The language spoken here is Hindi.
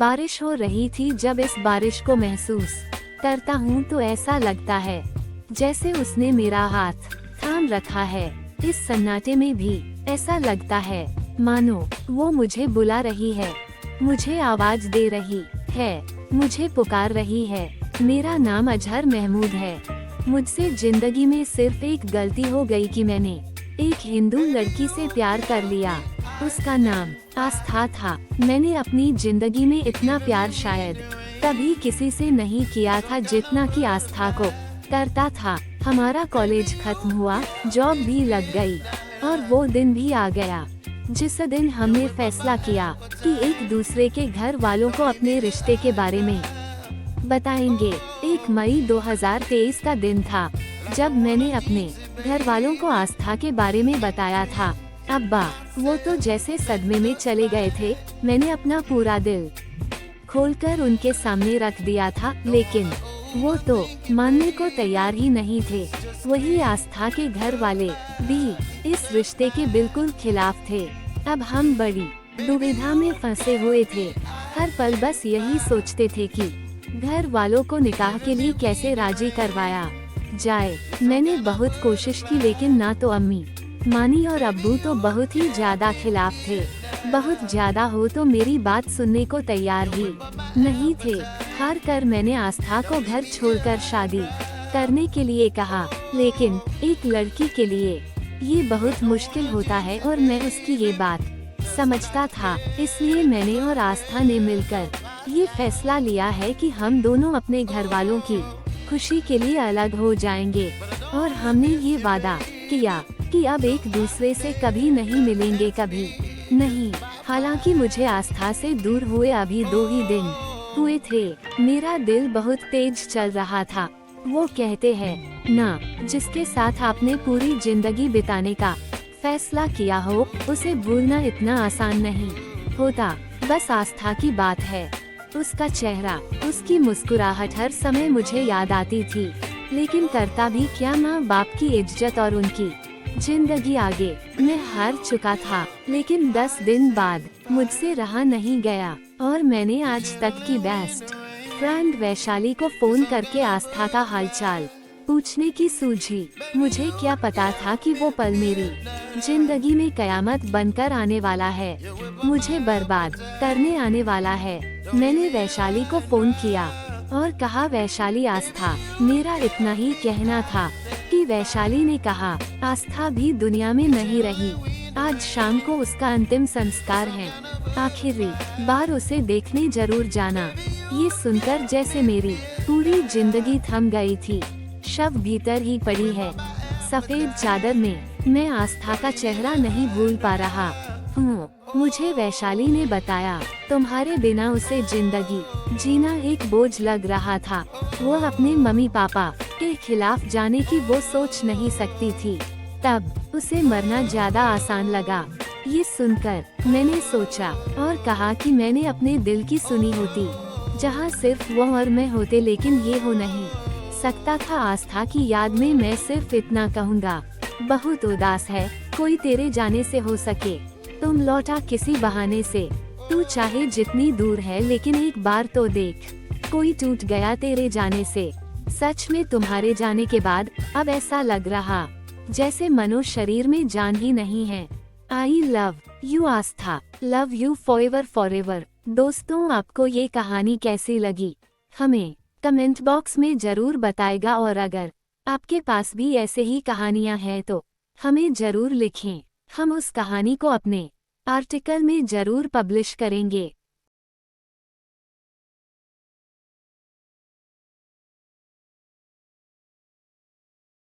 बारिश हो रही थी। जब इस बारिश को महसूस करता हूँ तो ऐसा लगता है जैसे उसने मेरा हाथ थाम रखा है। इस सन्नाटे में भी ऐसा लगता है मानो वो मुझे बुला रही है, मुझे आवाज दे रही है, मुझे पुकार रही है। मेरा नाम अजहर महमूद है। मुझसे जिंदगी में सिर्फ एक गलती हो गई कि मैंने एक हिंदू लड़की से प्यार कर लिया। उसका नाम आस्था था। मैंने अपनी जिंदगी में इतना प्यार शायद कभी किसी से नहीं किया था जितना कि आस्था को करता था। हमारा कॉलेज खत्म हुआ, जॉब भी लग गई और वो दिन भी आ गया जिस दिन हमने फैसला किया कि एक दूसरे के घर वालों को अपने रिश्ते के बारे में बताएंगे। 1 मई 2023 का दिन था जब मैंने अपने घर वालों को आस्था के बारे में बताया था। अब्बा वो तो जैसे सदमे में चले गए थे। मैंने अपना पूरा दिल खोलकर उनके सामने रख दिया था, लेकिन वो तो मानने को तैयार ही नहीं थे। वही आस्था के घर वाले भी इस रिश्ते के बिल्कुल खिलाफ थे। अब हम बड़ी दुविधा में फंसे हुए थे। हर पल बस यही सोचते थे कि घर वालों को निकाह के लिए कैसे राजी करवाया जाए। मैंने बहुत कोशिश की, लेकिन ना तो अम्मी मानी और अब्बू तो बहुत ही ज्यादा खिलाफ थे। बहुत ज्यादा हो तो मेरी बात सुनने को तैयार ही नहीं थे। हार कर मैंने आस्था को घर छोड़कर शादी करने के लिए कहा, लेकिन एक लड़की के लिए ये बहुत मुश्किल होता है और मैं उसकी ये बात समझता था। इसलिए मैंने और आस्था ने मिलकर ये फैसला लिया है कि हम दोनों अपने घर वालों की खुशी के लिए अलग हो जाएंगे और हमने ये वादा किया कि अब एक दूसरे से कभी नहीं मिलेंगे, कभी नहीं। हालांकि मुझे आस्था से दूर हुए अभी 2 ही दिन हुए थे। मेरा दिल बहुत तेज चल रहा था। वो कहते हैं ना, जिसके साथ आपने पूरी जिंदगी बिताने का फैसला किया हो उसे भूलना इतना आसान नहीं होता। बस आस्था की बात है। उसका चेहरा, उसकी मुस्कुराहट हर समय मुझे याद आती थी, लेकिन करता भी क्या। माँ बाप की इज्जत और उनकी जिंदगी आगे मैं हार चुका था। लेकिन 10 दिन बाद मुझसे रहा नहीं गया और मैंने आज तक की बेस्ट फ्रेंड वैशाली को फोन करके आस्था का हालचाल पूछने की सूझी। मुझे क्या पता था कि वो पल मेरी जिंदगी में कयामत बनकर आने वाला है, मुझे बर्बाद करने आने वाला है। मैंने वैशाली को फोन किया और कहा, वैशाली आस्था। मेरा इतना ही कहना था कि वैशाली ने कहा, आस्था भी दुनिया में नहीं रही। आज शाम को उसका अंतिम संस्कार है। आखिरी बार उसे देखने जरूर जाना। ये सुनकर जैसे मेरी पूरी जिंदगी थम गई थी। शव भीतर ही पड़ी है, सफेद चादर में। मैं आस्था का चेहरा नहीं भूल पा रहा हूँ। मुझे वैशाली ने बताया, तुम्हारे बिना उसे जिंदगी जीना एक बोझ लग रहा था। वो अपने मम्मी पापा के खिलाफ जाने की वो सोच नहीं सकती थी। तब उसे मरना ज्यादा आसान लगा। ये सुनकर मैंने सोचा और कहा कि मैंने अपने दिल की सुनी होती, जहाँ सिर्फ वो और मैं होते, लेकिन ये हो नहीं सकता था। आस्था की याद में मैं सिर्फ इतना कहूँगा, बहुत उदास है। कोई तेरे जाने से हो सके तुम लौटा किसी बहाने से। तू चाहे जितनी दूर है, लेकिन एक बार तो देख, कोई टूट गया तेरे जाने से। सच में तुम्हारे जाने के बाद अब ऐसा लग रहा जैसे मनो शरीर में जान ही नहीं है। I love you Aastha, love you forever forever. दोस्तों, आपको ये कहानी कैसी लगी हमें कमेंट बॉक्स में जरूर बताएगा, और अगर आपके पास भी ऐसे ही कहानियां हैं तो हमें जरूर लिखें। हम उस कहानी को अपने आर्टिकल में जरूर पब्लिश करेंगे।